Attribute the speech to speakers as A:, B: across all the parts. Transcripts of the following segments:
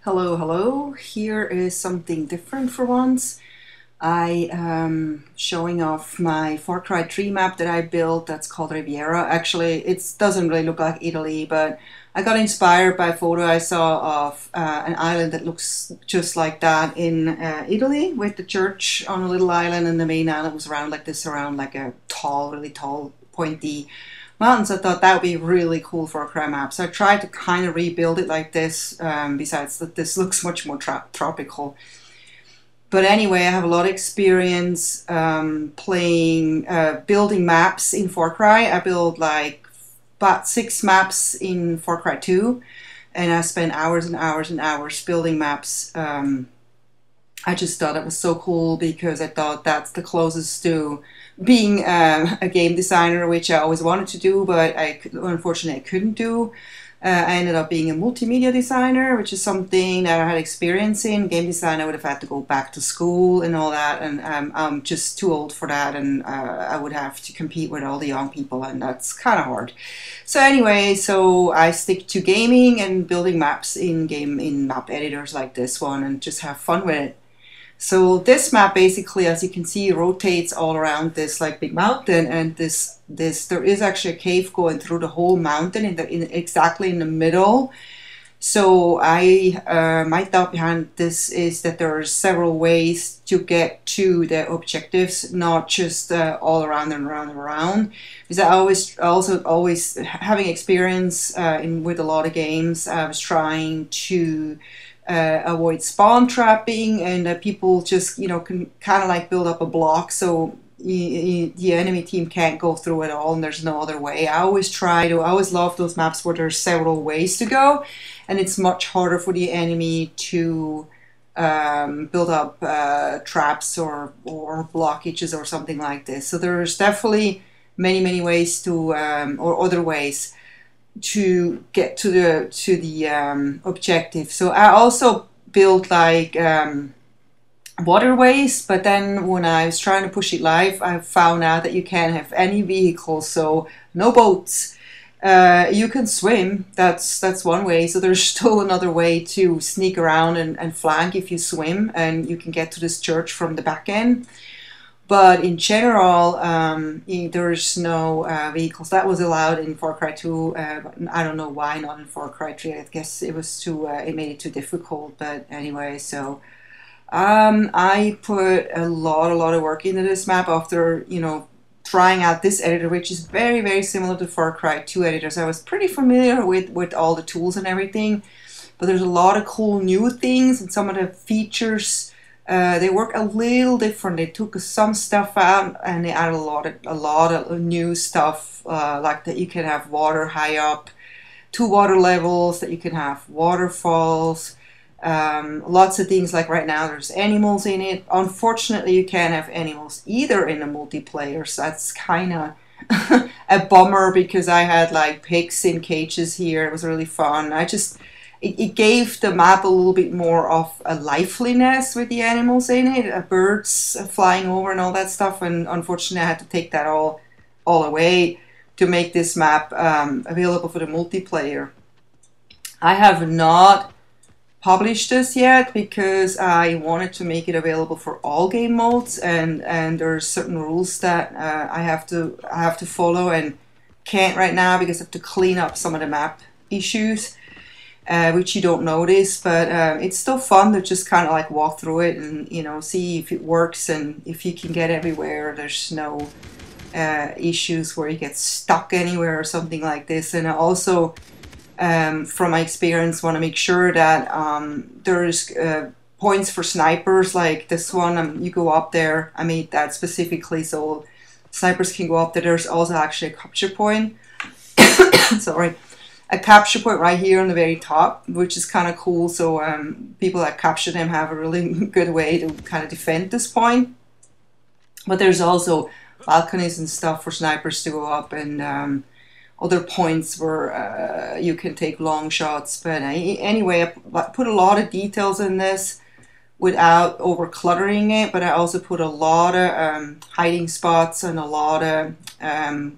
A: Hello, hello. Here is something different for once. I am showing off my Far Cry 3 map that I built that's called Riviera. Actually, it doesn't really look like Italy, but I got inspired by a photo I saw of an island that looks just like that in Italy, with the church on a little island, and the main island was around like this, around like a tall, really tall, pointy mountains. I thought that would be really cool for a Cry map. So I tried to kind of rebuild it like this, besides that this looks much more tropical. But anyway, I have a lot of experience playing, building maps in Far Cry. I built like about 6 maps in Far Cry 2, and I spent hours and hours and hours building maps. I just thought it was so cool because I thought that's the closest to being a game designer, which I always wanted to do, but unfortunately I couldn't do. I ended up being a multimedia designer, which is something that I had experience in. Game design, I would have had to go back to school and all that, and I'm just too old for that, and I would have to compete with all the young people, and that's kind of hard. So anyway, so I stick to gaming and building maps in map editors like this one, and just have fun with it. So this map basically, as you can see, rotates all around this like big mountain, and this there is actually a cave going through the whole mountain in exactly in the middle. So my thought behind this is that there are several ways to get to the objectives, not just all around and around and around. Because I always having experience with a lot of games, I was trying to avoid spawn trapping, and people just can kind of like build up a block so the enemy team can't go through it all, and there's no other way. I always love those maps where there's several ways to go, and it's much harder for the enemy to build up traps or blockages or something like this. So there's definitely many ways to or other ways to get to the objective. So I also built like waterways, but then when I was trying to push it live, I found out that you can't have any vehicles, so no boats. You can swim. That's one way. So there's still another way to sneak around and flank if you swim, and you can get to this church from the back end. But in general, there's no vehicles. That was allowed in Far Cry 2. I don't know why not in Far Cry 3. I guess it was it made it too difficult. But anyway, so I put a lot of work into this map after, trying out this editor, which is very similar to Far Cry 2 editors. I was pretty familiar with all the tools and everything, but there's a lot of cool new things, and some of the features they work a little different. They took some stuff out and they added a lot of new stuff, like that you can have water high up, 2 water levels, that you can have waterfalls, lots of things. Like right now there's animals in it. Unfortunately, you can't have animals either in the multiplayer, so that's kind of a bummer, because I had like pigs in cages here. It was really fun. It gave the map a little bit more of a liveliness with the animals in it, birds flying over and all that stuff. And unfortunately, I had to take that all away to make this map available for the multiplayer. I have not published this yet because I wanted to make it available for all game modes, and there's certain rules that I have to follow, and can't right now because I have to clean up some of the map issues. Which you don't notice, but it's still fun to just kind of like walk through it and see if it works, and if you can get everywhere. There's no issues where you get stuck anywhere or something like this. And I also, from my experience, want to make sure that there's points for snipers, like this one. You go up there. I made that specifically so snipers can go up there. There's also actually a capture point. Sorry. A capture point right here on the very top, which is kind of cool. So people that capture them have a really good way to kind of defend this point. But there's also balconies and stuff for snipers to go up, and other points where you can take long shots. But anyway, I put a lot of details in this without over cluttering it, but I also put a lot of hiding spots and a lot of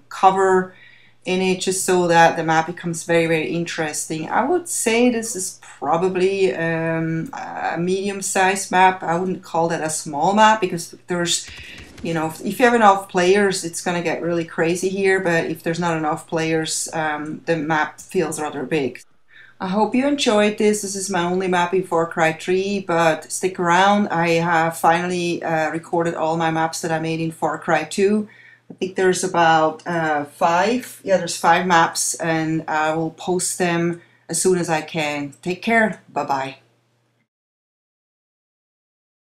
A: cover in it, just so that the map becomes very, very interesting. I would say this is probably a medium-sized map. I wouldn't call that a small map because there's, you know, if you have enough players, it's going to get really crazy here. But if there's not enough players, the map feels rather big. I hope you enjoyed this. This is my only map in Far Cry 3, but stick around. I have finally recorded all my maps that I made in Far Cry 2. I think there's about five. Yeah, there's 5 maps, and I will post them as soon as I can. Take care. Bye-bye.